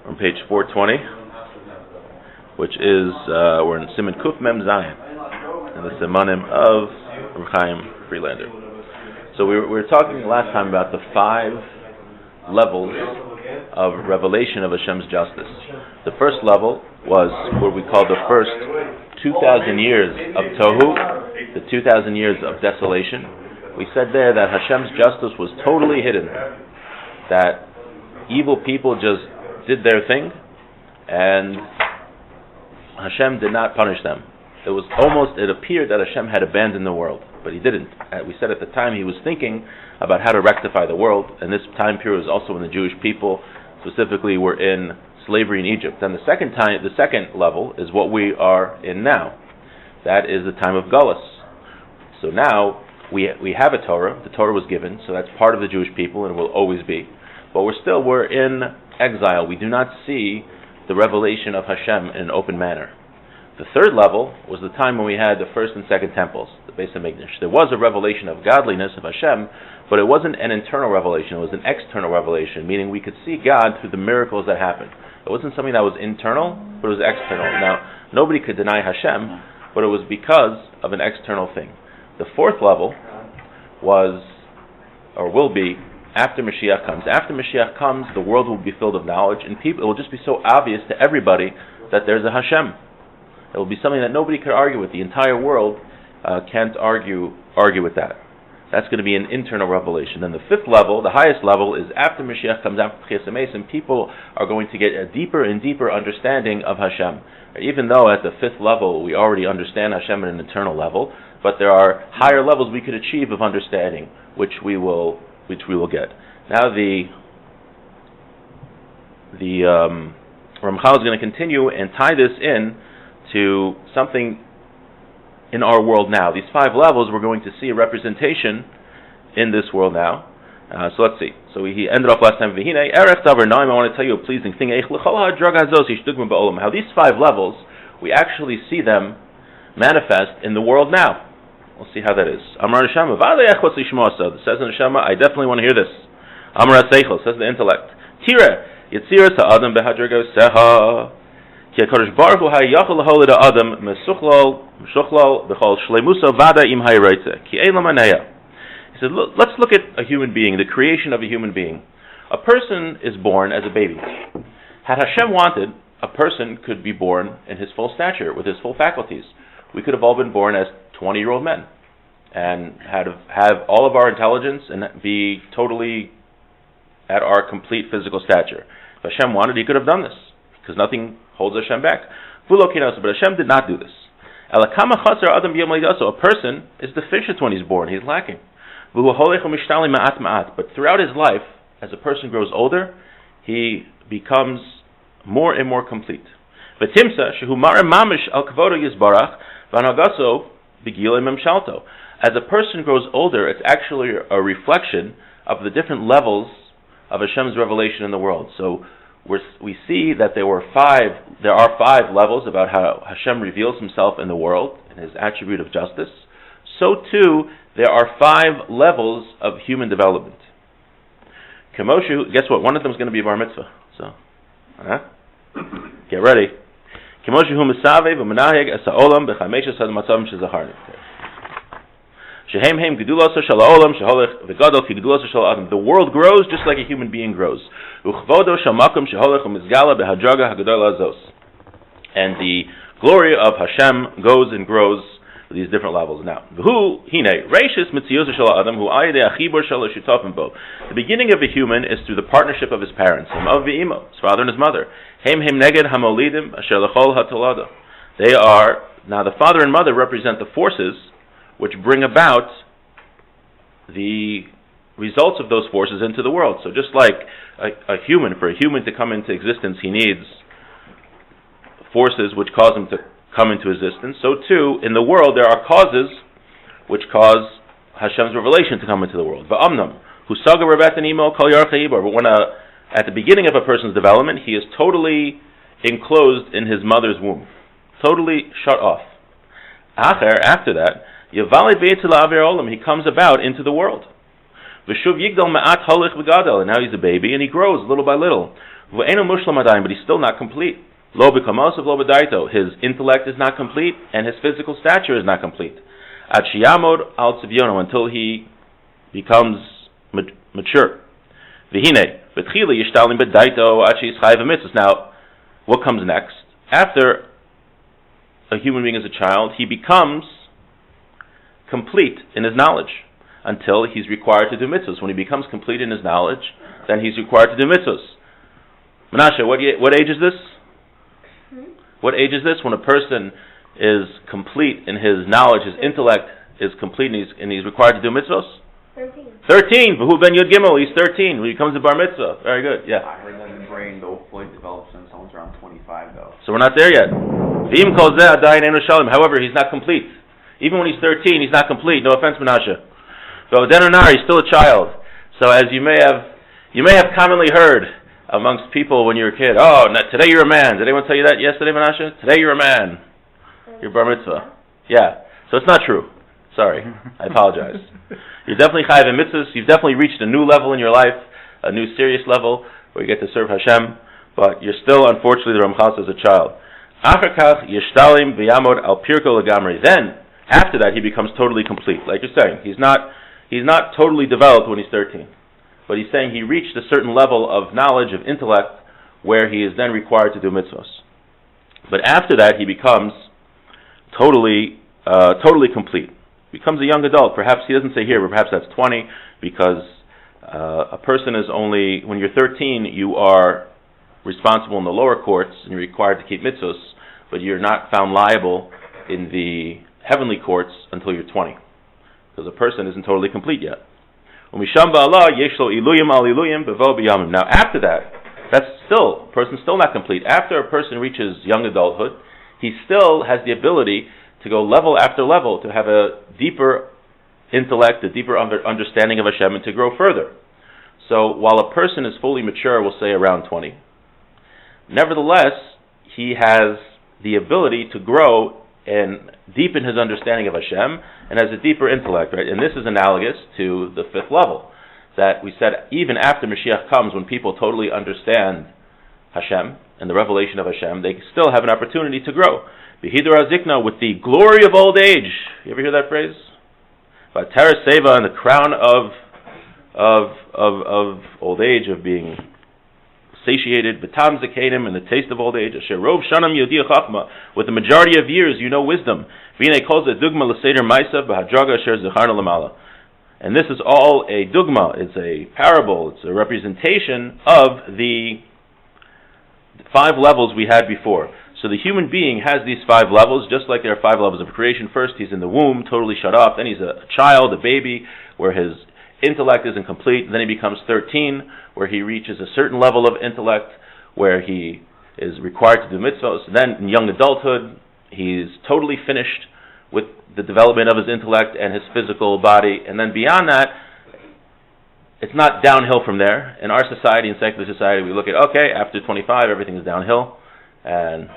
on page 420, which is, we're in Siman Kuf Mem Zayin, and the Simanim of Reb Chaim Friedlander. So we were talking last time about the 5 levels of revelation of Hashem's justice. The first level was what we call the first 2,000 years of Tohu, the 2,000 years of desolation. We said there that Hashem's justice was totally hidden, that evil people just did their thing, and Hashem did not punish them. It appeared that Hashem had abandoned the world, but He didn't. We said at the time He was thinking about how to rectify the world, and this time period was also when the Jewish people specifically were in slavery in Egypt. Then the second level is what we are in now. That is the time of Galus. So now we have a Torah. The Torah was given, so that's part of the Jewish people and will always be. But we're in exile. We do not see the revelation of Hashem in an open manner. The third level was the time when we had the first and second temples, the Beis HaMikdash. There was a revelation of godliness of Hashem, but it wasn't an internal revelation, it was an external revelation, meaning we could see God through the miracles that happened. It wasn't something that was internal, but it was external. Now, nobody could deny Hashem, but it was because of an external thing. The fourth level was, or will be, after Mashiach comes. After Mashiach comes, the world will be filled with knowledge, and it will just be so obvious to everybody that there's a Hashem. It will be something that nobody could argue with. The entire world can't argue with that. That's going to be an internal revelation. Then the fifth level, the highest level, is after Mashiach comes out, and people are going to get a deeper and deeper understanding of Hashem. Even though at the fifth level we already understand Hashem at an internal level, but there are higher levels we could achieve of understanding, which we will get. Now the Ramchal is going to continue and tie this in to something in our world now. These 5 levels, we're going to see a representation in this world now. So let's see. So he ended off last time. I want to tell you a pleasing thing. How these 5 levels, we actually see them manifest in the world now. We'll see how that is. Amar Neshama, says the Neshama, I definitely want to hear this. Amar Seichel, says the intellect. Tira, Yitzira Sa'adam Behadrago Seha. Ki HaKadosh Baruch Hu hayachol laholid ha'adam mesuchlal b'chol shleimusa vada im hayreitze ki ein lamaneya. He said, let's look at a human being, the creation of a human being. A person is born as a baby. Had Hashem wanted, a person could be born in his full stature, with his full faculties. We could have all been born as 20-year-old men and have all of our intelligence and be totally at our complete physical stature. If Hashem wanted, He could have done this, because nothing holds Hashem back. But Hashem did not do this. A person is deficient when he's born. He's lacking. But throughout his life, as a person grows older, he becomes more and more complete. As a person grows older, it's actually a reflection of the different levels of Hashem's revelation in the world. So we see that there are 5 levels about how Hashem reveals Himself in the world and His attribute of justice. So too, there are 5 levels of human development. Guess what? One of them is going to be bar mitzvah. So, get ready. The world grows just like a human being grows. And the glory of Hashem goes and grows with these different levels. Now, the beginning of a human is through the partnership of his parents, his father and his mother. They are, now the father and mother represent the forces which bring about the results of those forces into the world. So just like for a human to come into existence, he needs forces which cause him to come into existence. So too, in the world, there are causes which cause Hashem's revelation to come into the world. But when at the beginning of a person's development, he is totally enclosed in his mother's womb, totally shut off. After that, he comes about into the world. And now he's a baby, and he grows little by little. V'eino mushlam adayin, but he's still not complete. Lo b'kamosav lo b'daito. His intellect is not complete, and his physical stature is not complete. Ad sheyamod al tzivyono, until he becomes mature. V'hine, v'tchila yishtalim b'daito ad sheyischai v'mitzvos. Now, what comes next? After a human being is a child, he becomes complete in his knowledge until he's required to do mitzvahs. When he becomes complete in his knowledge, then he's required to do mitzvahs. Menashe, what age is this? What age is this? When a person is complete in his knowledge, his intellect is complete, and he's required to do mitzvahs? 13. V'hu ben Yud Gimel, he's 13. When he becomes a bar mitzvah. Very good, yeah. I heard that the brain, though, fully develops when someone's around 25, though. So we're not there yet. V'im kol zeh adayin eino shalim. However, he's not complete. Even when he's 13, he's not complete. No offense, Menashe. So Denanar, he's still a child. So as you may have commonly heard amongst people when you're a kid, oh, today you're a man. Did anyone tell you that yesterday, Menashe? Today you're a man. You're bar mitzvah. Yeah. So it's not true. Sorry. I apologize. You're definitely chayav in mitzvahs. You've definitely reached a new level in your life, a new serious level where you get to serve Hashem, but you're still, unfortunately, the Ramchal says, a child. Achar kach yishtalim v'yamod al pirko legamri. Then, after that, he becomes totally complete. Like you're saying, he's not totally developed when he's 13. But he's saying he reached a certain level of knowledge, of intellect, where he is then required to do mitzvahs. But after that, he becomes totally complete. Becomes a young adult. Perhaps he doesn't say here, but perhaps that's 20, because a person is only, when you're 13, you are responsible in the lower courts, and you're required to keep mitzvahs, but you're not found liable in the heavenly courts until you're 20. Because a person isn't totally complete yet. Now after that, that's still, a person's still not complete. After a person reaches young adulthood, he still has the ability to go level after level, to have a deeper intellect, a deeper understanding of Hashem, and to grow further. So while a person is fully mature, we'll say around 20, nevertheless, he has the ability to grow and deepen his understanding of Hashem, and has a deeper intellect, right? And this is analogous to the fifth level, that we said even after Mashiach comes, when people totally understand Hashem and the revelation of Hashem, they still have an opportunity to grow. B'hidur hazikna, with the glory of old age. You ever hear that phrase? V'teres seva, and the crown of old age, of being satiated, b'tam zekanim, and the taste of old age, asher rov shanam yodiyah chachma, with the majority of years you know wisdom. V'inei kol ze dugma l'seder ma'isa b'hadraga asher zecharna l'mala. And this is all a dugma, it's a parable, it's a representation of the 5 levels we had before. So the human being has these 5 levels, just like there are 5 levels of creation. First, he's in the womb, totally shut off. Then he's a child, a baby, where his intellect isn't complete. Then he becomes 13, where he reaches a certain level of intellect, where he is required to do mitzvahs. Then in young adulthood, he's totally finished with the development of his intellect and his physical body. And then beyond that, it's not downhill from there. In our society, in secular society, we look at, okay, after 25, everything is downhill, and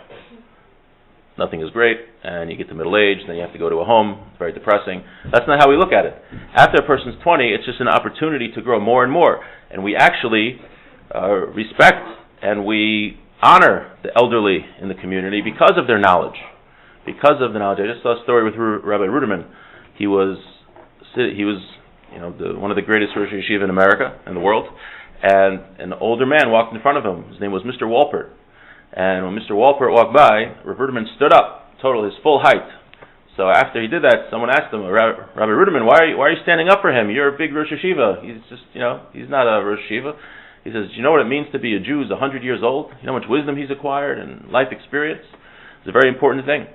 nothing is great, and you get to middle age, then you have to go to a home. It's very depressing. That's not how we look at it. After a person's 20, it's just an opportunity to grow more and more. And we actually respect and we honor the elderly in the community because of their knowledge. Because of the knowledge. I just saw a story with Rabbi Ruderman. He was one of the greatest Rosh Yeshiva in America, in the world, and an older man walked in front of him. His name was Mr. Walpert. And when Mr. Walpert walked by, Rabbi Ruderman stood up, his full height. So after he did that, someone asked him, Rabbi Ruderman, why are you standing up for him? You're a big Rosh Yeshiva. He's just, he's not a Rosh Yeshiva. He says, do you know what it means to be a Jew who's 100 years old? You know how much wisdom he's acquired and life experience? It's a very important thing.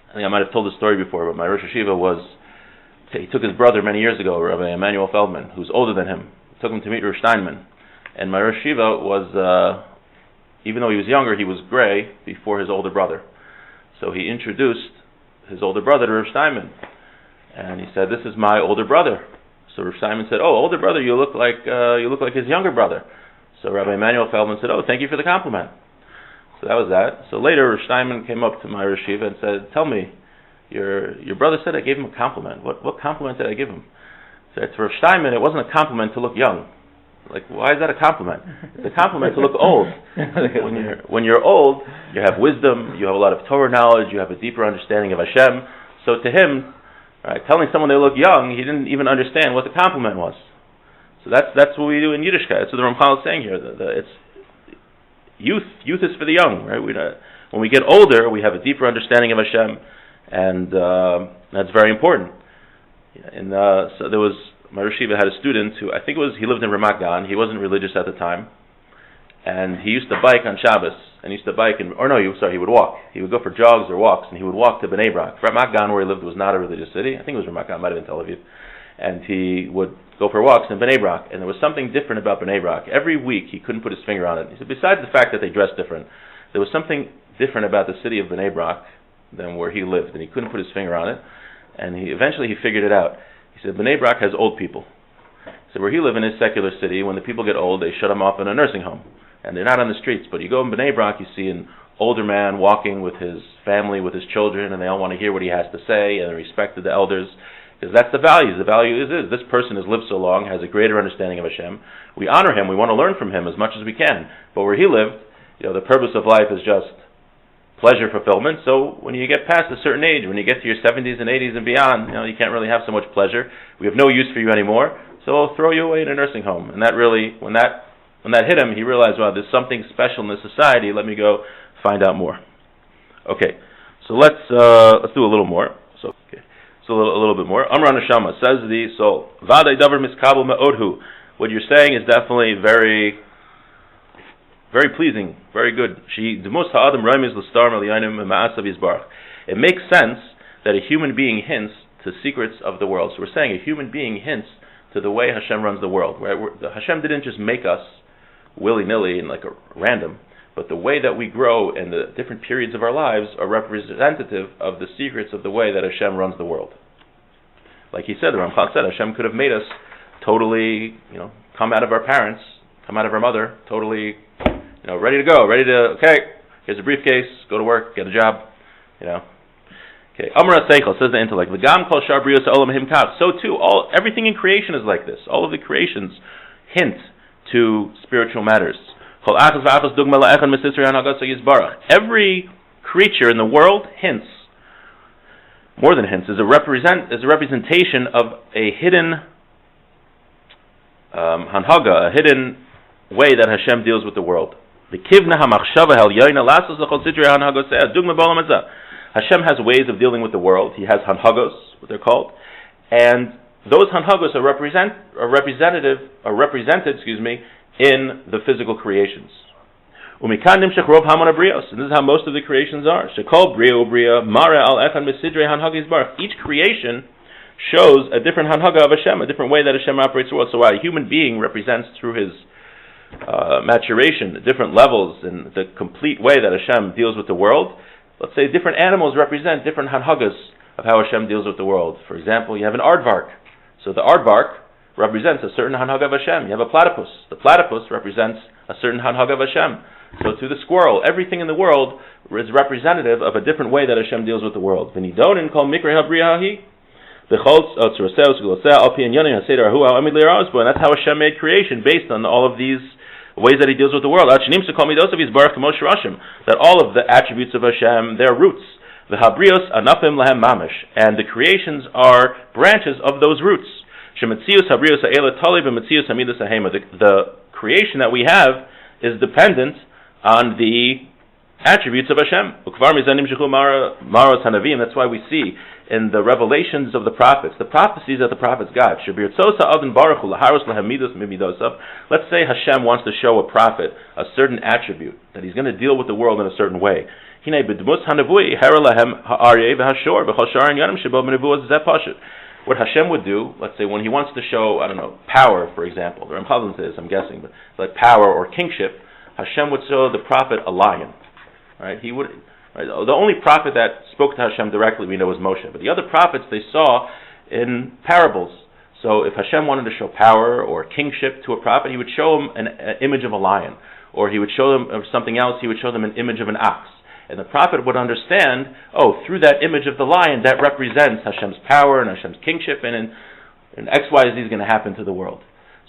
I think I might have told this story before, but my Rosh Yeshiva he took his brother many years ago, Rabbi Emmanuel Feldman, who's older than him. He took him to meet Rosh Steinman. And my Rosh Yeshiva was, even though he was younger, he was gray before his older brother. So he introduced his older brother to Rosh Steinman. And he said, this is my older brother. So Rosh Steinman said, oh, older brother, you look like his younger brother. So Rabbi Emmanuel Feldman said, oh, thank you for the compliment. So that was that. So later, Rosh Steinman came up to my Rosh Yeshiva and said, tell me, your brother said I gave him a compliment. What compliment did I give him? So to Rosh Steinman, it wasn't a compliment to look young. Like, why is that a compliment? It's a compliment to look old. When you're old, you have wisdom, you have a lot of Torah knowledge, you have a deeper understanding of Hashem. So to him, right, telling someone they look young, he didn't even understand what the compliment was. So that's what we do in Yiddishkeit. That's what the Ramchal is saying here. It's youth. Youth is for the young, right? When we get older, we have a deeper understanding of Hashem, and that's very important. So there was, my Rosh Yeshiva had a student who, I think he lived in Ramat Gan. He wasn't religious at the time, and he used to bike on Shabbos, and he would walk. He would go for jogs or walks, and he would walk to Bnei Brak. Ramat Gan, where he lived, was not a religious city. I think it was Ramat Gan, might have been Tel Aviv. And he would go for walks in Bnei Brak, and there was something different about Bnei Brak. Every week, he couldn't put his finger on it. He said, besides the fact that they dressed different, there was something different about the city of Bnei Brak than where he lived, and he couldn't put his finger on it. And eventually he figured it out. He said, Bnei Brak has old people. So where he lived in his secular city, when the people get old, they shut them off in a nursing home. And they're not on the streets. But you go in Bnei Brak, you see an older man walking with his family, with his children, and they all want to hear what he has to say, and they respect the elders. Because that's the value. The value is this person has lived so long, has a greater understanding of Hashem. We honor him. We want to learn from him as much as we can. But where he lived, the purpose of life is just pleasure fulfillment. So when you get past a certain age, when you get to your 70s and 80s and beyond, you can't really have so much pleasure. We have no use for you anymore, so I'll throw you away in a nursing home. And that really, when that hit him, he realized, wow, there's something special in this society. Let me go find out more. Okay, so let's do a little more. So a little bit more. Amra Neshama, says the soul. Vaday davar miskabel me'odhu. What you're saying is definitely very, very pleasing, very good. It makes sense that a human being hints to secrets of the world. So we're saying a human being hints to the way Hashem runs the world. Right? Hashem didn't just make us willy-nilly and like a random, but the way that we grow and the different periods of our lives are representative of the secrets of the way that Hashem runs the world. Like he said, the Ramchal said, Hashem could have made us totally, come out of our parents, come out of our mother, totally, ready to go, okay, here's a briefcase, go to work, get a job, Okay, Amra Seichel, says the intellect, V'gam kol shar brios ha'olam him kav. So too, everything in creation is like this. All of the creations hint to spiritual matters. Every creature in the world hints, more than hints, is a representation of a hidden hanhaga, a hidden way that Hashem deals with the world. Hashem has ways of dealing with the world. He has hanhagos, what they're called, and those hanhagos are represented in the physical creations. And this is how most of the creations are. Each creation shows a different hanhaga of Hashem, a different way that Hashem operates the world. So a human being represents through his maturation, the different levels and the complete way that Hashem deals with the world. Let's say different animals represent different hanhagas of how Hashem deals with the world. For example, you have an aardvark. So the aardvark represents a certain hanhaga of Hashem. You have a platypus. The platypus represents a certain hanhaga of Hashem. So to the squirrel, everything in the world is representative of a different way that Hashem deals with the world. And that's how Hashem made creation, based on all of these ways that He deals with the world. That all of the attributes of Hashem, their roots. And the creations are branches of those roots. The creation that we have is dependent on the attributes of Hashem. That's why we see in the revelations of the prophets, the prophecies that the prophets got. Let's say Hashem wants to show a prophet a certain attribute, that he's going to deal with the world in a certain way. What Hashem would do, let's say when he wants to show, power, for example, the Ramchal says, I'm guessing, but like power or kingship, Hashem would show the prophet a lion. Right? He would. Right? The only prophet that spoke to Hashem directly we know was Moshe, but the other prophets they saw in parables. So if Hashem wanted to show power or kingship to a prophet, he would show him an image of a lion, or he would show them something else. He would show them an image of an ox. And the prophet would understand, through that image of the lion, that represents Hashem's power and Hashem's kingship, and X, Y, Z is going to happen to the world.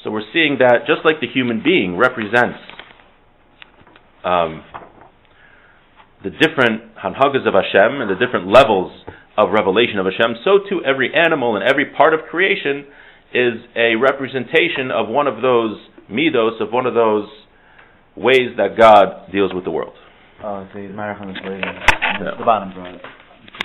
So we're seeing that just like the human being represents the different hanhagas of Hashem and the different levels of revelation of Hashem, so too every animal and every part of creation is a representation of one of those midos, of one of those ways that God deals with the world. Oh, so he's married on the bottom, bro.